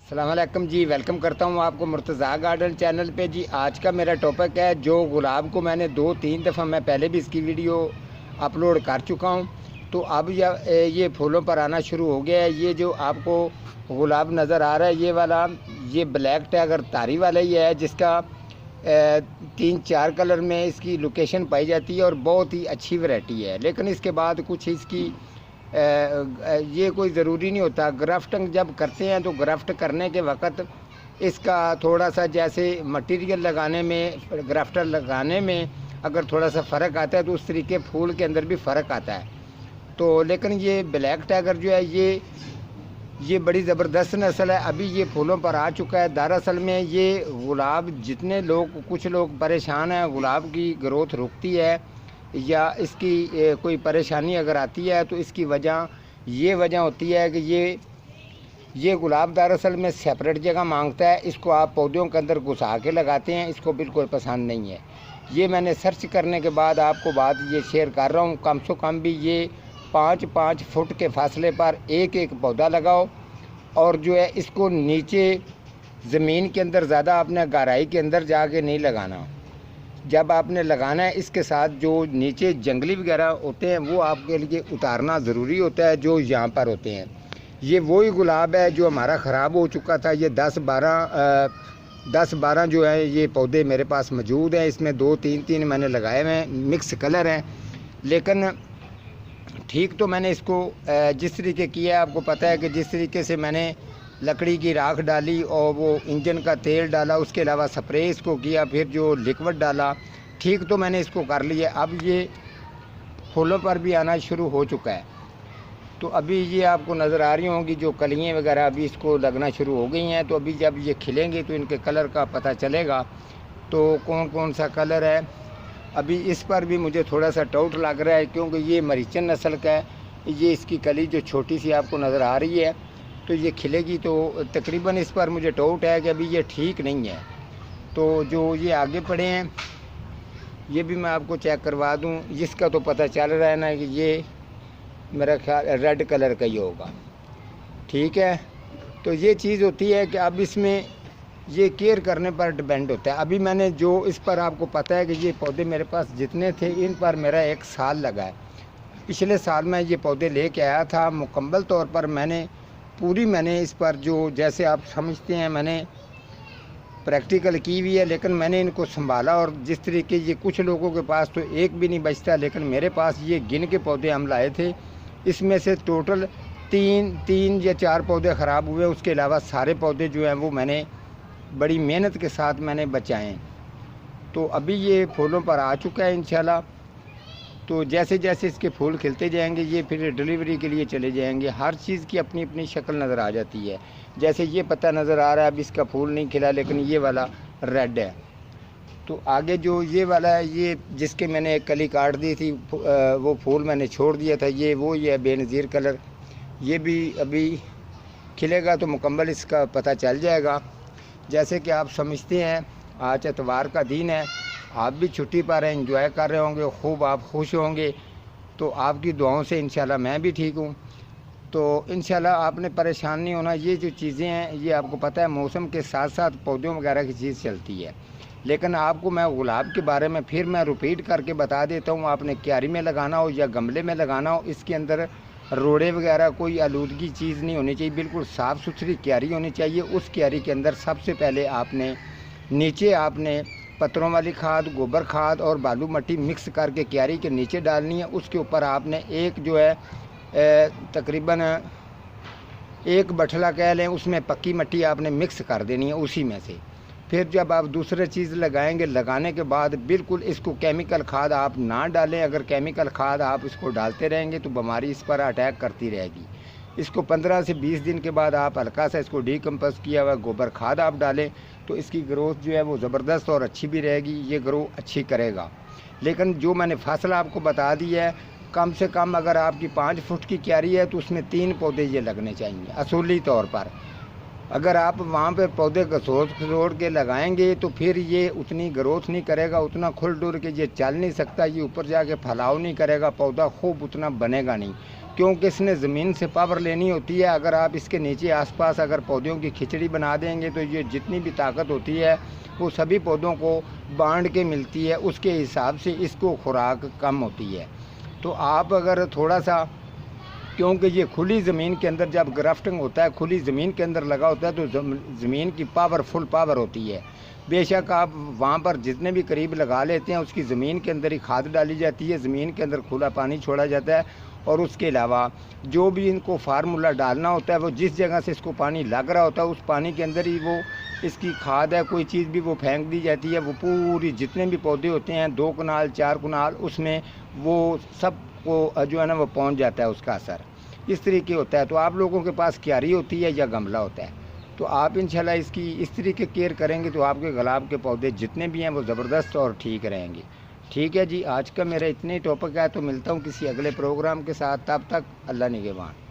अस्सलाम वालेकुम जी। वेलकम करता हूँ आपको मुर्तज़ा गार्डन चैनल पे जी। आज का मेरा टॉपिक है जो गुलाब को मैंने 2-3 दफ़ा मैं पहले भी इसकी वीडियो अपलोड कर चुका हूँ। तो अब ये फूलों पर आना शुरू हो गया है। ये जो आपको गुलाब नज़र आ रहा है ये वाला, ये ब्लैक टाइगर तारी वाला ही है, जिसका 3-4 कलर में इसकी लोकेशन पाई जाती है और बहुत ही अच्छी वैरायटी है। लेकिन इसके बाद कुछ इसकी ये कोई ज़रूरी नहीं होता। ग्राफ्टिंग जब करते हैं तो ग्राफ्ट करने के वक्त इसका थोड़ा सा, जैसे मटेरियल लगाने में, ग्राफ्टर लगाने में अगर थोड़ा सा फ़र्क आता है तो उस तरीके फूल के अंदर भी फ़र्क आता है। तो लेकिन ये ब्लैक टाइगर जो है ये बड़ी ज़बरदस्त नस्ल है। अभी ये फूलों पर आ चुका है। दरअसल में ये गुलाब, जितने लोग, कुछ लोग परेशान हैं, गुलाब की ग्रोथ रुकती है या इसकी कोई परेशानी अगर आती है तो इसकी वजह होती है कि ये गुलाब दरअसल में सेपरेट जगह मांगता है। इसको आप पौधों के अंदर घुसा के लगाते हैं, इसको बिल्कुल पसंद नहीं है। ये मैंने सर्च करने के बाद आपको बात ये शेयर कर रहा हूँ। कम से कम भी ये 5-5 फुट के फासले पर एक पौधा लगाओ और जो है इसको नीचे ज़मीन के अंदर, ज़्यादा आपने गहराई के अंदर जाके नहीं लगाना। जब आपने लगाना है इसके साथ जो नीचे जंगली वगैरह होते हैं वो आपके लिए उतारना ज़रूरी होता है, जो यहाँ पर होते हैं। ये वही गुलाब है जो हमारा ख़राब हो चुका था। ये 10-12 जो है ये पौधे मेरे पास मौजूद हैं। इसमें 2-3 मैंने लगाए हुए हैं, मिक्स कलर हैं। लेकिन ठीक तो मैंने इसको जिस तरीके किया है, आपको पता है कि जिस तरीके से मैंने लकड़ी की राख डाली और वो इंजन का तेल डाला, उसके अलावा स्प्रे इसको किया, फिर जो लिक्विड डाला, ठीक तो मैंने इसको कर लिया। अब ये फूलों पर भी आना शुरू हो चुका है। तो अभी ये आपको नज़र आ रही होंगी जो कलियाँ वगैरह अभी इसको लगना शुरू हो गई हैं। तो अभी जब ये खिलेंगे तो इनके कलर का पता चलेगा तो कौन कौन सा कलर है। अभी इस पर भी मुझे थोड़ा सा डाउट लग रहा है क्योंकि ये मरीचन नस्ल का है। ये इसकी कली जो छोटी सी आपको नज़र आ रही है तो ये खिलेगी, तो तकरीबन इस पर मुझे डाउट है कि अभी ये ठीक नहीं है। तो जो ये आगे पड़े हैं ये भी मैं आपको चेक करवा दूं। जिसका तो पता चल रहा है ना कि ये मेरा ख्याल रेड कलर का ही होगा। ठीक है, तो ये चीज़ होती है कि अब इसमें ये केयर करने पर डिपेंड होता है। अभी मैंने जो इस पर, आपको पता है कि ये पौधे मेरे पास जितने थे इन पर मेरा 1 साल लगा है। पिछले साल मैं ये पौधे लेके आया था मुकम्मल तौर पर। मैंने इस पर जो, जैसे आप समझते हैं, मैंने प्रैक्टिकल की हुई है। लेकिन मैंने इनको संभाला और जिस तरीके, ये कुछ लोगों के पास तो एक भी नहीं बचता, लेकिन मेरे पास ये गिन के पौधे हम लाए थे। इसमें से टोटल 3 या 4 पौधे ख़राब हुए। उसके अलावा सारे पौधे जो हैं वो मैंने बड़ी मेहनत के साथ मैंने बचाए। तो अभी ये फूलों पर आ चुका है इंशाल्लाह। तो जैसे जैसे इसके फूल खिलते जाएंगे ये फिर डिलीवरी के लिए चले जाएंगे। हर चीज़ की अपनी अपनी शक्ल नज़र आ जाती है। जैसे ये पत्ता नज़र आ रहा है, अब इसका फूल नहीं खिला, लेकिन ये वाला रेड है। तो आगे जो ये वाला है, ये जिसके मैंने एक कली काट दी थी, वो फूल मैंने छोड़ दिया था, ये वो ही है बेनज़ीर कलर। ये भी अभी खिलेगा तो मुकम्मल इसका पता चल जाएगा। जैसे कि आप समझते हैं आज एतवार का दिन है, आप भी छुट्टी पर हैं, एंजॉय कर रहे होंगे, खूब आप खुश होंगे। तो आपकी दुआओं से इंशाल्लाह मैं भी ठीक हूँ। तो इंशाल्लाह आपने परेशान नहीं होना। ये जो चीज़ें हैं ये आपको पता है मौसम के साथ साथ पौधों वगैरह की चीज़ चलती है। लेकिन आपको मैं गुलाब के बारे में फिर मैं रिपीट करके बता देता हूँ। आपने क्यारी में लगाना हो या गमले में लगाना हो, इसके अंदर रोड़े वगैरह कोई आलूदगी चीज़ नहीं होनी चाहिए। बिल्कुल साफ़ सुथरी क्यारी होनी चाहिए। उस क्यारी के अंदर सबसे पहले आपने नीचे पत्थरों वाली खाद, गोबर खाद और बालू मट्टी मिक्स करके क्यारी के नीचे डालनी है। उसके ऊपर आपने एक जो है तकरीबन 1 बठला कह लें, उसमें पक्की मट्टी आपने मिक्स कर देनी है उसी में से। फिर जब आप दूसरे चीज़ लगाएंगे, लगाने के बाद बिल्कुल इसको केमिकल खाद आप ना डालें। अगर केमिकल खाद आप इसको डालते रहेंगे तो बीमारी इस पर अटैक करती रहेगी। इसको 15 से 20 दिन के बाद आप हल्का सा इसको डीकम्पोस्ट किया हुआ गोबर खाद आप डालें तो इसकी ग्रोथ जो है वो ज़बरदस्त और अच्छी भी रहेगी। ये ग्रो अच्छी करेगा। लेकिन जो मैंने फासला आपको बता दिया है, कम से कम अगर आपकी 5 फुट की क्यारी है तो उसमें 3 पौधे ये लगने चाहिए असूली तौर पर। अगर आप वहाँ पे पौधे घसोड़ के लगाएंगे तो फिर ये उतनी ग्रोथ नहीं करेगा, उतना खुल डुल के ये चल नहीं सकता, ये ऊपर जाके फैलाव नहीं करेगा, पौधा खूब उतना बनेगा नहीं। क्योंकि इसने ज़मीन से पावर लेनी होती है। अगर आप इसके नीचे आसपास अगर पौधों की खिचड़ी बना देंगे तो ये जितनी भी ताकत होती है वो सभी पौधों को बांट के मिलती है, उसके हिसाब से इसको खुराक कम होती है। तो आप अगर थोड़ा सा, क्योंकि ये खुली ज़मीन के अंदर जब ग्राफ्टिंग होता है, खुली ज़मीन के अंदर लगा होता है तो ज़मीन की पावर फुल पावर होती है। बेशक आप वहाँ पर जितने भी करीब लगा लेते हैं उसकी ज़मीन के अंदर ही खाद डाली जाती है, ज़मीन के अंदर खुला पानी छोड़ा जाता है, और उसके अलावा जो भी इनको फार्मूला डालना होता है वो जिस जगह से इसको पानी लग रहा होता है उस पानी के अंदर ही वो इसकी खाद है, कोई चीज़ भी वो फेंक दी जाती है। वो पूरी जितने भी पौधे होते हैं 2 कनाल 4 कनाल उसमें वो सब को जो है ना वो पहुंच जाता है उसका असर, इस तरीके होता है। तो आप लोगों के पास क्यारी होती है या गमला होता है, तो आप इंशाल्लाह इसकी इस तरीके केयर करेंगे तो आपके गुलाब के पौधे जितने भी हैं वो ज़बरदस्त और ठीक रहेंगे। ठीक है जी, आज का मेरा इतने ही टॉपिक है, तो मिलता हूँ किसी अगले प्रोग्राम के साथ। तब तक अल्लाह निगहबान।